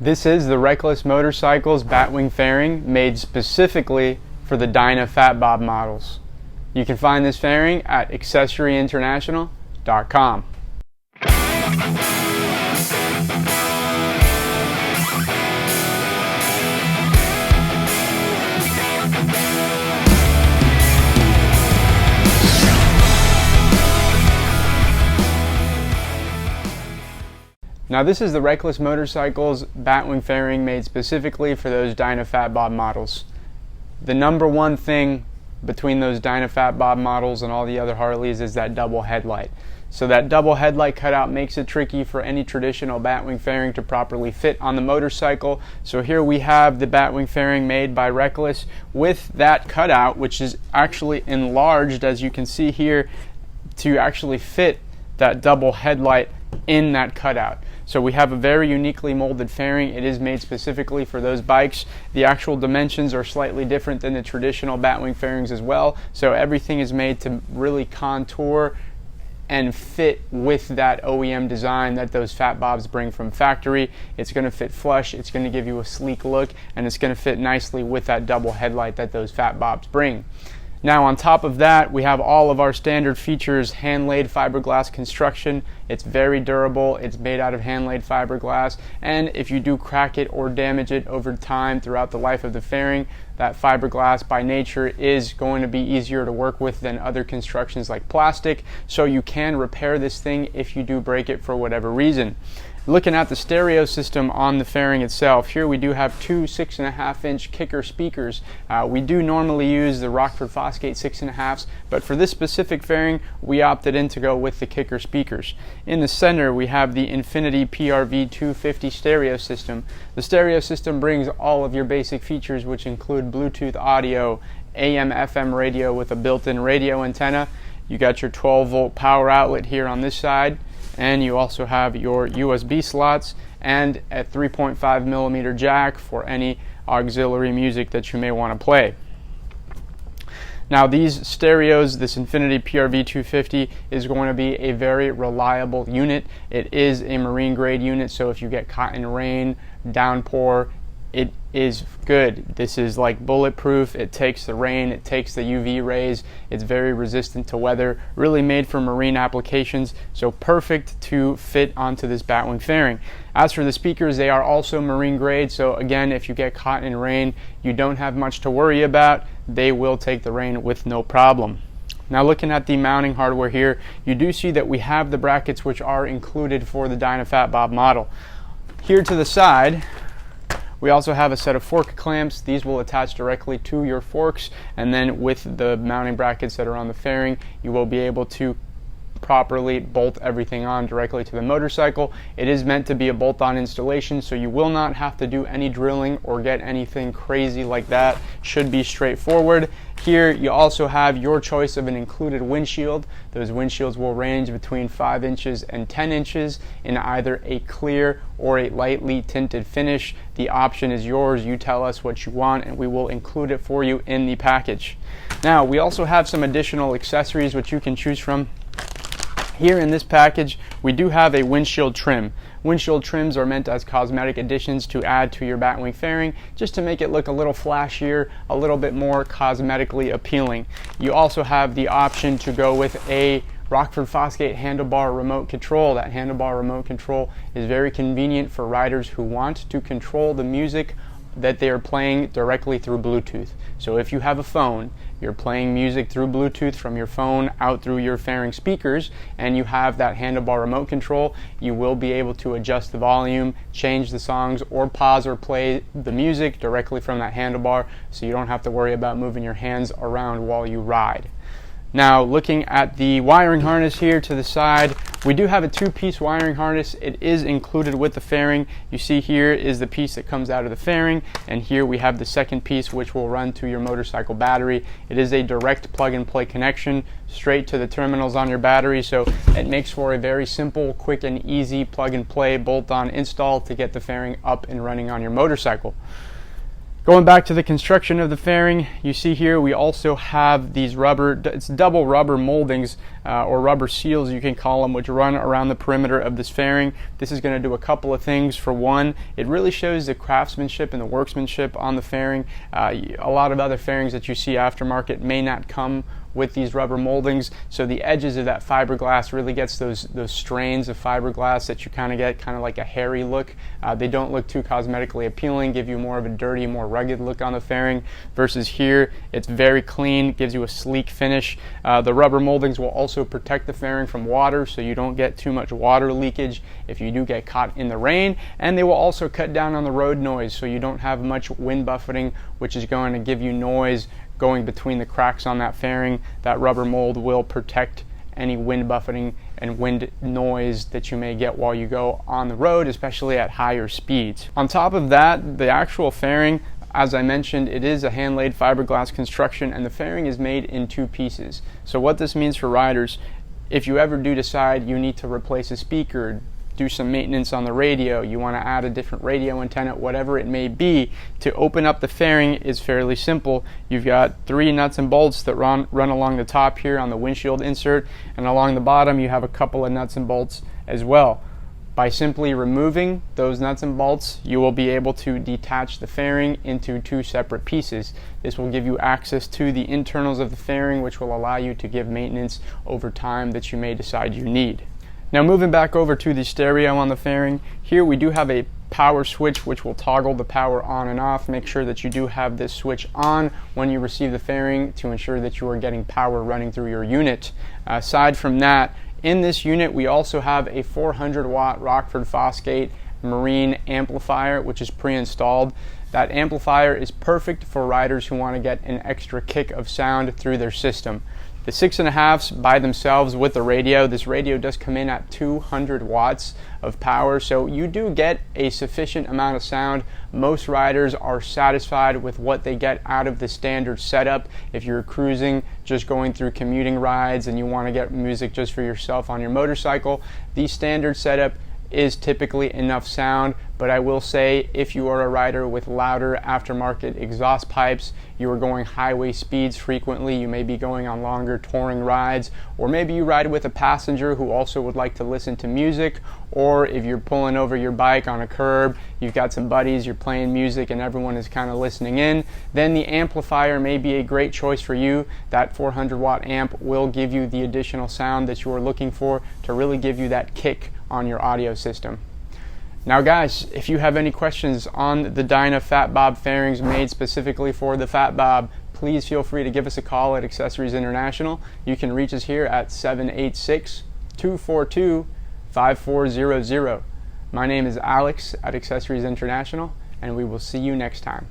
This is the Reckless Motorcycles Batwing Fairing, made specifically for the Dyna Fat Bob models. You can find this fairing at accessoryinternational.com. Now this is the Reckless Motorcycles Batwing Fairing, made specifically for those Dyna Fat Bob models. The number one thing between those Dyna Fat Bob models and all the other Harleys is that double headlight. So that double headlight cutout makes it tricky for any traditional Batwing fairing to properly fit on the motorcycle. So here we have the Batwing fairing made by Reckless with that cutout, which is actually enlarged, as you can see here, to actually fit that double headlight in that cutout. So we have a very uniquely molded fairing. It is made specifically for those bikes. The actual dimensions are slightly different than the traditional Batwing fairings as well. So everything is made to really contour and fit with that OEM design that those Fat Bobs bring from factory. It's going to fit flush, it's going to give you a sleek look, and it's going to fit nicely with that double headlight that those Fat Bobs bring. Now on top of that, we have all of our standard features: hand-laid fiberglass construction. It's very durable, it's made out of hand-laid fiberglass, and if you do crack it or damage it over time throughout the life of the fairing, that fiberglass by nature is going to be easier to work with than other constructions like plastic, so you can repair this thing if you do break it for whatever reason. Looking at the stereo system on the fairing itself, here we do have two 6.5-inch kicker speakers. We do normally use the Rockford Fosgate 6.5s, but for this specific fairing, we opted in to go with the kicker speakers. In the center, we have the Infinity PRV 250 stereo system. The stereo system brings all of your basic features, which include Bluetooth audio, AM/FM radio with a built-in radio antenna. You got your 12-volt power outlet here on this side, and you also have your USB slots and a 3.5mm jack for any auxiliary music that you may want to play. Now these stereos, this Infinity PRV 250 is going to be a very reliable unit. It is a marine grade unit, so if you get caught in rain, downpour, it is good. This is like bulletproof. It takes the rain, it takes the UV rays, it's very resistant to weather, really made for marine applications, so perfect to fit onto this Batwing fairing. As for the speakers, they are also marine grade, so again, if you get caught in rain, you don't have much to worry about. They will take the rain with no problem. Now looking at the mounting hardware here, you do see that we have the brackets which are included for the Dyna Fat Bob model. Here to the side, we also have a set of fork clamps. These will attach directly to your forks, and then with the mounting brackets that are on the fairing, you will be able to properly bolt everything on directly to the motorcycle. It is meant to be a bolt-on installation, so you will not have to do any drilling or get anything crazy like that. Should be straightforward. Here you also have your choice of an included windshield. Those windshields will range between 5 inches and 10 inches in either a clear or a lightly tinted finish. The option is yours. You tell us what you want and we will include it for you in the package. Now we also have some additional accessories which you can choose from. Here in this package, we do have a windshield trim. Windshield trims are meant as cosmetic additions to add to your Batwing fairing, just to make it look a little flashier, a little bit more cosmetically appealing. You also have the option to go with a Rockford Fosgate handlebar remote control. That handlebar remote control is very convenient for riders who want to control the music that they are playing directly through Bluetooth. So if you have a phone, you're playing music through Bluetooth from your phone out through your fairing speakers, and you have that handlebar remote control, you will be able to adjust the volume, change the songs, or pause or play the music directly from that handlebar, so you don't have to worry about moving your hands around while you ride. Now looking at the wiring harness here to the side, we do have a two-piece wiring harness. It is included with the fairing. You see here is the piece that comes out of the fairing, and here we have the second piece which will run to your motorcycle battery. It is a direct plug-and-play connection straight to the terminals on your battery, so it makes for a very simple, quick and easy plug-and-play bolt-on install to get the fairing up and running on your motorcycle. Going back to the construction of the fairing, you see here we also have these it's double rubber moldings or rubber seals you can call them, which run around the perimeter of this fairing. This is going to do a couple of things. For one, it really shows the craftsmanship and the workmanship on the fairing. A lot of other fairings that you see aftermarket may not come with these rubber moldings, so the edges of that fiberglass really gets those strains of fiberglass that you kind of get, kind of like a hairy look. They don't look too cosmetically appealing, give you more of a dirty, more rugged look on the fairing, versus here it's very clean, gives you a sleek finish. The rubber moldings will also protect the fairing from water, so you don't get too much water leakage if you do get caught in the rain, and they will also cut down on the road noise, so you don't have much wind buffeting, which is going to give you noise going between the cracks on that fairing. That rubber mold will protect any wind buffeting and wind noise that you may get while you go on the road, especially at higher speeds. On top of that, the actual fairing, as I mentioned, it is a hand-laid fiberglass construction, and the fairing is made in two pieces. So what this means for riders, if you ever do decide you need to replace a speaker, do some maintenance on the radio, you want to add a different radio antenna, whatever it may be, to open up the fairing is fairly simple. You've got 3 nuts and bolts that run along the top here on the windshield insert, and along the bottom you have a couple of nuts and bolts as well. By simply removing those nuts and bolts, you will be able to detach the fairing into 2 separate pieces. This will give you access to the internals of the fairing, which will allow you to give maintenance over time that you may decide you need. Now, moving back over to the stereo on the fairing, here we do have a power switch which will toggle the power on and off. Make sure that you do have this switch on when you receive the fairing to ensure that you are getting power running through your unit. Aside from that, in this unit we also have a 400 watt Rockford Fosgate marine amplifier, which is pre-installed. That amplifier is perfect for riders who want to get an extra kick of sound through their system. The 6.5s by themselves with the radio, this radio does come in at 200 watts of power, so you do get a sufficient amount of sound. Most riders are satisfied with what they get out of the standard setup. If you're cruising, just going through commuting rides, and you want to get music just for yourself on your motorcycle, the standard setup is typically enough sound. But I will say, if you are a rider with louder aftermarket exhaust pipes, you are going highway speeds frequently, you may be going on longer touring rides, or maybe you ride with a passenger who also would like to listen to music, or if you're pulling over your bike on a curb, you've got some buddies, you're playing music and everyone is kind of listening in, then the amplifier may be a great choice for you. That 400 watt amp will give you the additional sound that you are looking for to really give you that kick on your audio system. Now guys, if you have any questions on the Dyna Fat Bob fairings made specifically for the Fat Bob, please feel free to give us a call at Accessories International. You can reach us here at 786-242-5400. My name is Alex at Accessories International, and we will see you next time.